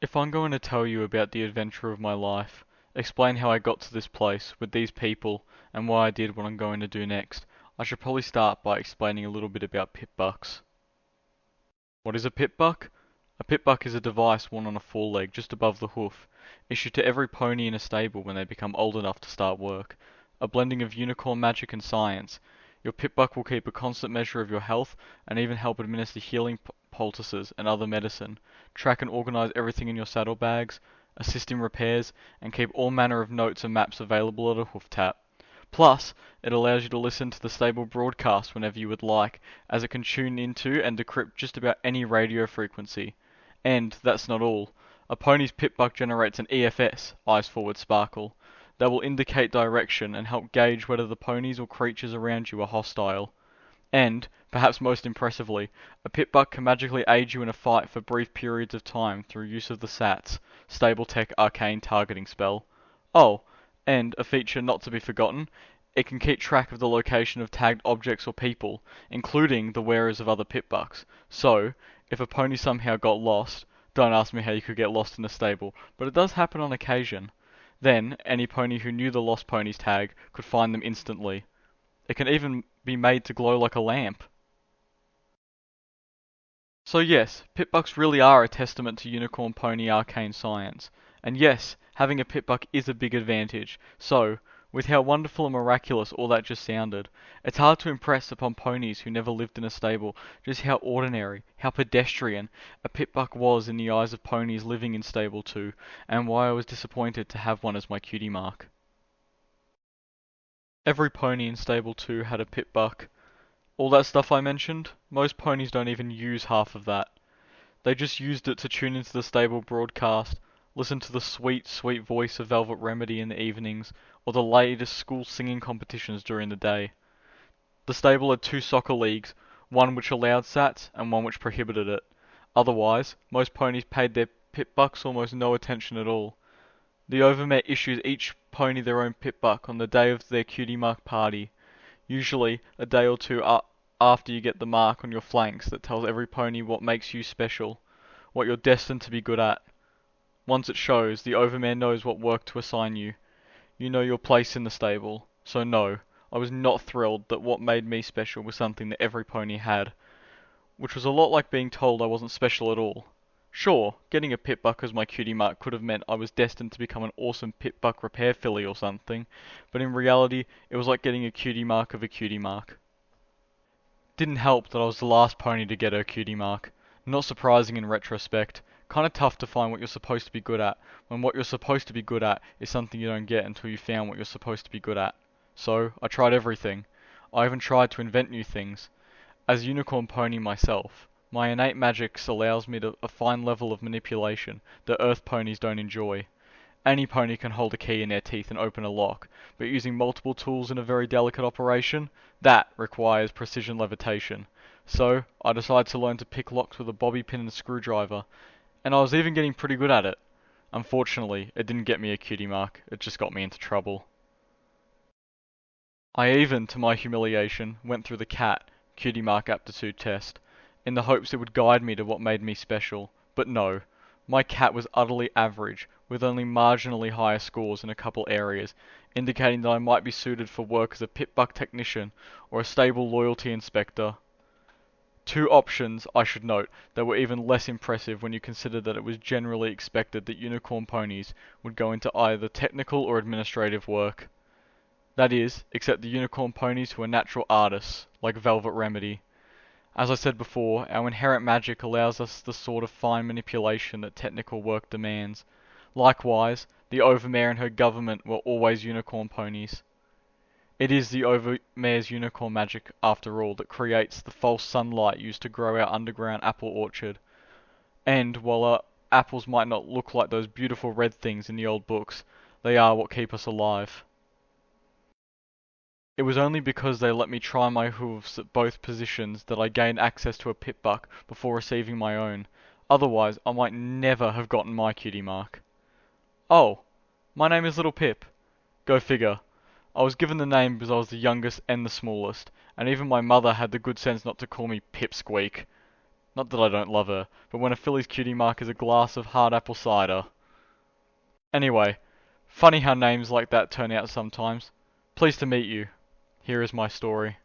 If I'm going to tell you about the adventure of my life, explain how I got to this place with these people, and why I did what I'm going to do next, I should probably start by explaining a little bit about pit bucks. What is a pit buck? A pit buck is a device worn on a foreleg just above the hoof, issued to every pony in a stable when they become old enough to start work. A blending of unicorn magic and science. Your pit buck will keep a constant measure of your health and even help administer healing poultices and other medicine, track and organize everything in your saddlebags, assist in repairs, and keep all manner of notes and maps available at a hoof tap. Plus, it allows you to listen to the stable broadcast whenever you would like, as it can tune into and decrypt just about any radio frequency. And that's not all. A pony's pit buck generates an EFS, Eyes Forward Sparkle, that will indicate direction and help gauge whether the ponies or creatures around you are hostile. And, perhaps most impressively, a pit buck can magically aid you in a fight for brief periods of time through use of the SATS, Stable Tech Arcane Targeting spell. Oh, and a feature not to be forgotten, it can keep track of the location of tagged objects or people, including the wearers of other pit bucks. So, if a pony somehow got lost, don't ask me how you could get lost in a stable, but it does happen on occasion. Then, any pony who knew the lost pony's tag could find them instantly. It can even be made to glow like a lamp. So yes, pitbucks really are a testament to unicorn pony arcane science. And yes, having a pitbuck is a big advantage. So, with how wonderful and miraculous all that just sounded, it's hard to impress upon ponies who never lived in a stable just how ordinary, how pedestrian a pitbuck was in the eyes of ponies living in stable 2, and why I was disappointed to have one as my cutie mark. Every pony in stable 2 had a pitbuck. All that stuff I mentioned, most ponies don't even use half of that. They just used it to tune into the stable broadcast, listen to the sweet, sweet voice of Velvet Remedy in the evenings, or the latest school singing competitions during the day. The stable had two soccer leagues, one which allowed sats and one which prohibited it. Otherwise, most ponies paid their pit bucks almost no attention at all. The Overmare issues each pony their own pit buck on the day of their cutie mark party, usually a day or two after you get the mark on your flanks that tells every pony what makes you special, what you're destined to be good at. Once it shows, the Overmare knows what work to assign you. You know your place in the stable. So no, I was not thrilled that what made me special was something that every pony had, which was a lot like being told I wasn't special at all. Sure, getting a pit buck as my cutie mark could have meant I was destined to become an awesome pit buck repair filly or something, but in reality, it was like getting a cutie mark of a cutie mark. Didn't help that I was the last pony to get her cutie mark. Not surprising in retrospect. Kinda tough to find what you're supposed to be good at, when what you're supposed to be good at is something you don't get until you found what you're supposed to be good at. So, I tried everything. I even tried to invent new things. As a unicorn pony myself, my innate magic allows me to a fine level of manipulation that earth ponies don't enjoy. Any pony can hold a key in their teeth and open a lock, but using multiple tools in a very delicate operation, that requires precision levitation. So, I decided to learn to pick locks with a bobby pin and a screwdriver, and I was even getting pretty good at it. Unfortunately, it didn't get me a cutie mark, it just got me into trouble. I even, to my humiliation, went through the Kkat cutie mark aptitude test, in the hopes it would guide me to what made me special, but no. My cat was utterly average, with only marginally higher scores in a couple areas, indicating that I might be suited for work as a pit buck technician or a stable loyalty inspector. Two options, I should note, that were even less impressive when you consider that it was generally expected that unicorn ponies would go into either technical or administrative work. That is, except the unicorn ponies who are natural artists, like Velvet Remedy. As I said before, our inherent magic allows us the sort of fine manipulation that technical work demands. Likewise, the Overmare and her government were always unicorn ponies. It is the Overmare's unicorn magic, after all, that creates the false sunlight used to grow our underground apple orchard. And, while our apples might not look like those beautiful red things in the old books, they are what keep us alive. It was only because they let me try my hooves at both positions that I gained access to a pit buck before receiving my own. Otherwise, I might never have gotten my cutie mark. Oh, my name is Little Pip. Go figure. I was given the name because I was the youngest and the smallest, and even my mother had the good sense not to call me Pipsqueak. Not that I don't love her, but when a filly's cutie mark is a glass of hard apple cider. Anyway, funny how names like that turn out sometimes. Pleased to meet you. Here is my story.